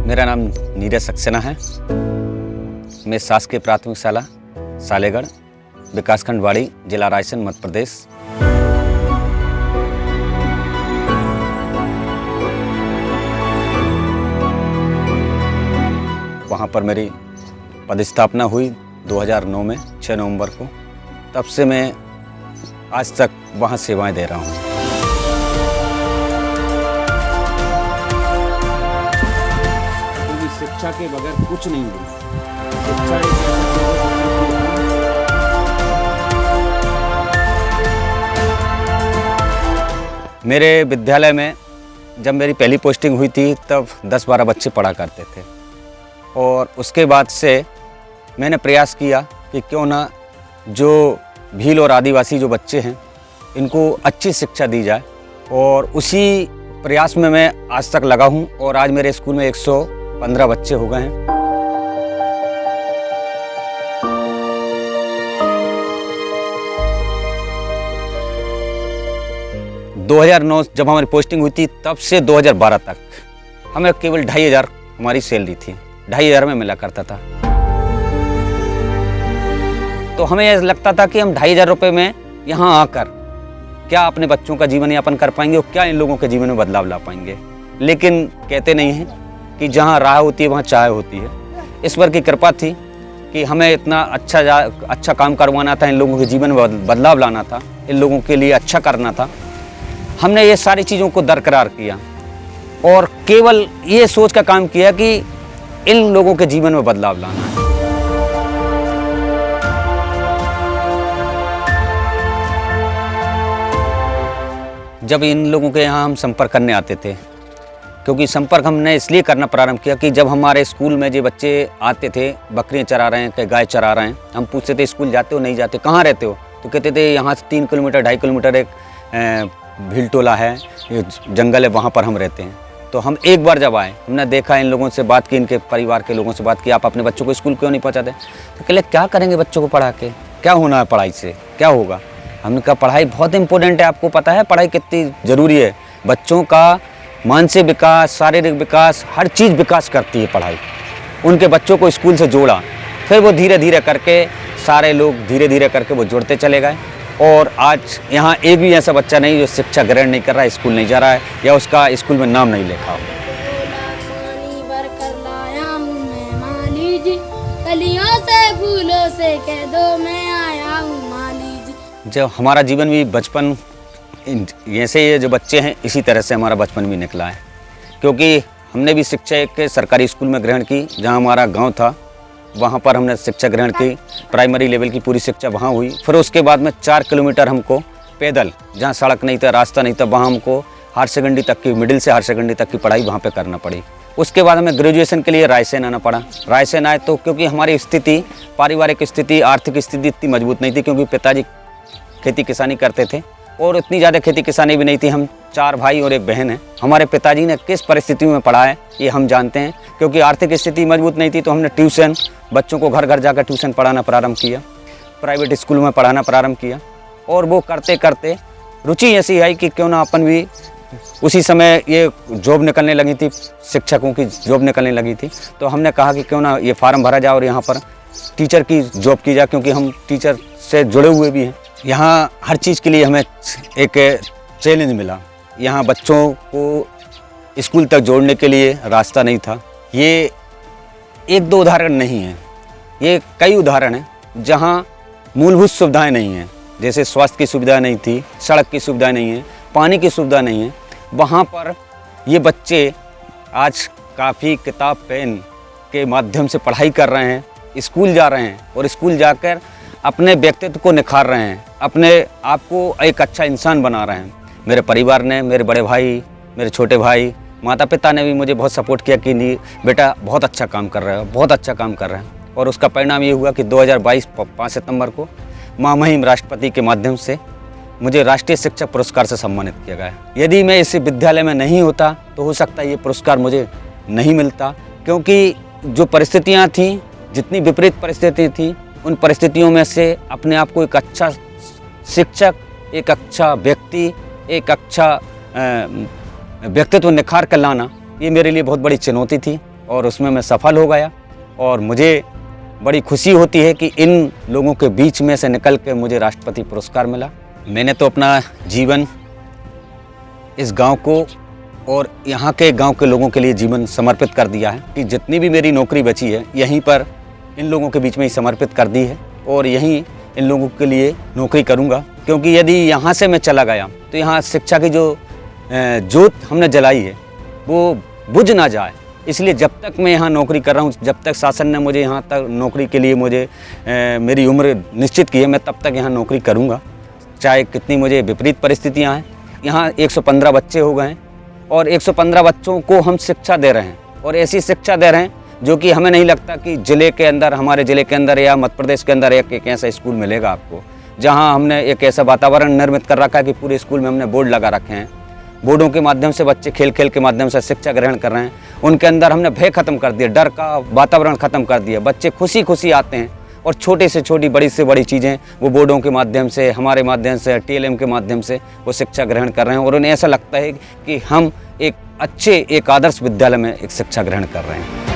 मेरा नाम नीरज सक्सेना है। मैं शासकीय प्राथमिक शाला सालेगढ़, विकासखंड वाड़ी, जिला रायसेन, मध्य प्रदेश। वहाँ पर मेरी पदस्थापना हुई 2009 में 6 नवंबर को। तब से मैं आज तक वहाँ सेवाएं दे रहा हूँ। शिक्षा के बगैर कुछ नहीं हुआ। शिक्षा मेरे विद्यालय में जब मेरी पहली पोस्टिंग हुई थी तब 10-12 बच्चे पढ़ा करते थे, और उसके बाद से मैंने प्रयास किया कि क्यों ना जो भील और आदिवासी जो बच्चे हैं इनको अच्छी शिक्षा दी जाए, और उसी प्रयास में मैं आज तक लगा हूँ। और आज मेरे स्कूल में 115 बच्चे हो गए हैं। – 2009 जब हमारी पोस्टिंग हुई थी तब से 2012 तक हमें केवल 2500 हमारी सैलरी थी, 2500 में मिला करता था। तो हमें यह लगता था कि हम 2500 रुपये में यहाँ आकर क्या अपने बच्चों का जीवन यापन कर पाएंगे और क्या इन लोगों के जीवन में बदलाव ला पाएंगे। लेकिन कहते नहीं हैं कि जहाँ राह होती है वहाँ चाय होती है। ईश्वर की कृपा थी कि हमें इतना अच्छा काम करवाना था, इन लोगों के जीवन में बदलाव लाना था, इन लोगों के लिए अच्छा करना था। हमने ये सारी चीज़ों को दरकिरार किया और केवल ये सोच का काम किया कि इन लोगों के जीवन में बदलाव लाना है। जब इन लोगों के यहाँ हम संपर्क करने आते थे, क्योंकि संपर्क हमने इसलिए करना प्रारंभ किया कि जब हमारे स्कूल में जो बच्चे आते थे, बकरियाँ चरा रहे हैं, गाय चरा रहे हैं, हम पूछते थे स्कूल जाते हो नहीं जाते, कहाँ रहते हो, तो कहते थे यहाँ से 3 किलोमीटर 2.5 किलोमीटर एक भील टोला है, जंगल है, वहाँ पर हम रहते हैं। तो हम एक बार जब आए, हमने देखा, इन लोगों से बात की, इनके परिवार के लोगों से बात की, आप अपने बच्चों को स्कूल क्यों नहीं पहुँचाते। तो कहले क्या करेंगे बच्चों को पढ़ा के, क्या होना है पढ़ाई से, क्या होगा। हमने कहा पढ़ाई बहुत इंपॉर्टेंट है, आपको पता है पढ़ाई कितनी ज़रूरी है। बच्चों का मानसिक विकास, शारीरिक विकास, हर चीज़ विकास करती है पढ़ाई। उनके बच्चों को स्कूल से जोड़ा, फिर वो धीरे धीरे करके सारे लोग धीरे धीरे करके वो जुड़ते चले गए। और आज यहाँ एक भी ऐसा बच्चा नहीं जो शिक्षा ग्रहण नहीं कर रहा है, स्कूल नहीं जा रहा है या उसका स्कूल में नाम नहीं लिखा हो। जब हमारा जीवन भी बचपन ऐसे ये जो बच्चे हैं इसी तरह से हमारा बचपन भी निकला है, क्योंकि हमने भी शिक्षा एक सरकारी स्कूल में ग्रहण की, जहाँ हमारा गांव था वहाँ पर हमने शिक्षा ग्रहण की। प्राइमरी लेवल की पूरी शिक्षा वहाँ हुई। फिर उसके बाद में 4 किलोमीटर हमको पैदल, जहाँ सड़क नहीं था, रास्ता नहीं था, वहाँ हमको हायर सेकेंडरी तक की, मिडिल से हायर सेकेंडरी तक की पढ़ाई वहाँ पर करना पड़ी। उसके बाद हमें ग्रेजुएशन के लिए रायसेन आना पड़ा। रायसेन आए तो क्योंकि हमारी स्थिति, पारिवारिक स्थिति, आर्थिक स्थिति इतनी मजबूत नहीं थी, क्योंकि पिताजी खेती किसानी करते थे और इतनी ज़्यादा खेती किसानी भी नहीं थी। हम 4 भाई और एक बहन है। हमारे पिताजी ने किस परिस्थितियों में पढ़ा है ये हम जानते हैं, क्योंकि आर्थिक स्थिति मजबूत नहीं थी। तो हमने ट्यूशन, बच्चों को घर घर जाकर ट्यूशन पढ़ाना प्रारंभ किया, प्राइवेट स्कूल में पढ़ाना प्रारंभ किया। और वो करते करते रुचि ऐसी आई कि क्यों ना अपन भी, उसी समय ये जॉब निकलने लगी थी, शिक्षकों की जॉब निकलने लगी थी। तो हमने कहा कि क्यों ना ये फार्म भरा जाए और यहाँ पर टीचर की जॉब की जाए, क्योंकि हम टीचर से जुड़े हुए भी हैं। यहाँ हर चीज़ के लिए हमें एक चैलेंज मिला। यहाँ बच्चों को स्कूल तक जोड़ने के लिए रास्ता नहीं था। ये 1-2 उदाहरण नहीं है, ये कई उदाहरण हैं जहाँ मूलभूत सुविधाएं नहीं हैं। जैसे स्वास्थ्य की सुविधा नहीं थी, सड़क की सुविधा नहीं है, पानी की सुविधा नहीं है। वहाँ पर ये बच्चे आज काफ़ी किताब पेन के माध्यम से पढ़ाई कर रहे हैं, स्कूल जा रहे हैं और स्कूल जाकर अपने व्यक्तित्व को निखार रहे हैं, अपने आप को एक अच्छा इंसान बना रहे हैं। मेरे परिवार ने, मेरे बड़े भाई, मेरे छोटे भाई, माता पिता ने भी मुझे बहुत सपोर्ट किया कि नहीं बेटा बहुत अच्छा काम कर रहे हो, बहुत अच्छा काम कर रहे हैं। और उसका परिणाम ये हुआ कि 2022 5 सितंबर को महामहिम राष्ट्रपति के माध्यम से मुझे राष्ट्रीय शिक्षक पुरस्कार से सम्मानित किया गया। यदि मैं इस विद्यालय में नहीं होता तो हो सकता है ये पुरस्कार मुझे नहीं मिलता, क्योंकि जो परिस्थितियाँ थीं, जितनी विपरीत परिस्थिति थी, उन परिस्थितियों में से अपने आप को एक अच्छा शिक्षक, एक अच्छा व्यक्ति, एक अच्छा व्यक्तित्व निखार कर लाना, ये मेरे लिए बहुत बड़ी चुनौती थी। और उसमें मैं सफल हो गया। और मुझे बड़ी खुशी होती है कि इन लोगों के बीच में से निकल के मुझे राष्ट्रपति पुरस्कार मिला। मैंने तो अपना जीवन इस गांव को और यहाँ के गांव के लोगों के लिए जीवन समर्पित कर दिया है कि जितनी भी मेरी नौकरी बची है यहीं पर इन लोगों के बीच में ही समर्पित कर दी है और यहीं इन लोगों के लिए नौकरी करूँगा। क्योंकि यदि यहाँ से मैं चला गया तो यहाँ शिक्षा की जो जोत हमने जलाई है वो बुझ ना जाए। इसलिए जब तक मैं यहाँ नौकरी कर रहा हूँ, जब तक शासन ने मुझे यहाँ तक नौकरी के लिए मुझे मेरी उम्र निश्चित की है, मैं तब तक यहाँ नौकरी करूँगा, चाहे कितनी मुझे विपरीत परिस्थितियाँ हैं। यहाँ 115 बच्चे हो गए हैं और 115 बच्चों को हम शिक्षा दे रहे हैं और ऐसी शिक्षा दे रहे हैं जो कि हमें नहीं लगता कि ज़िले के अंदर, हमारे ज़िले के अंदर या मध्य प्रदेश के अंदर एक ऐसा स्कूल मिलेगा आपको जहाँ हमने एक ऐसा वातावरण निर्मित कर रखा है कि पूरे स्कूल में हमने बोर्ड लगा रखे हैं। बोर्डों के माध्यम से बच्चे खेल खेल के माध्यम से शिक्षा ग्रहण कर रहे हैं। उनके अंदर हमने भय खत्म कर दिया, डर का वातावरण खत्म कर दिया। बच्चे खुशी खुशी आते हैं और छोटी से छोटी, बड़ी से बड़ी चीज़ें वो बोर्डों के माध्यम से, हमारे माध्यम से, TLM के माध्यम से वो शिक्षा ग्रहण कर रहे हैं और उन्हें ऐसा लगता है कि हम एक अच्छे, एक आदर्श विद्यालय में एक शिक्षा ग्रहण कर रहे हैं।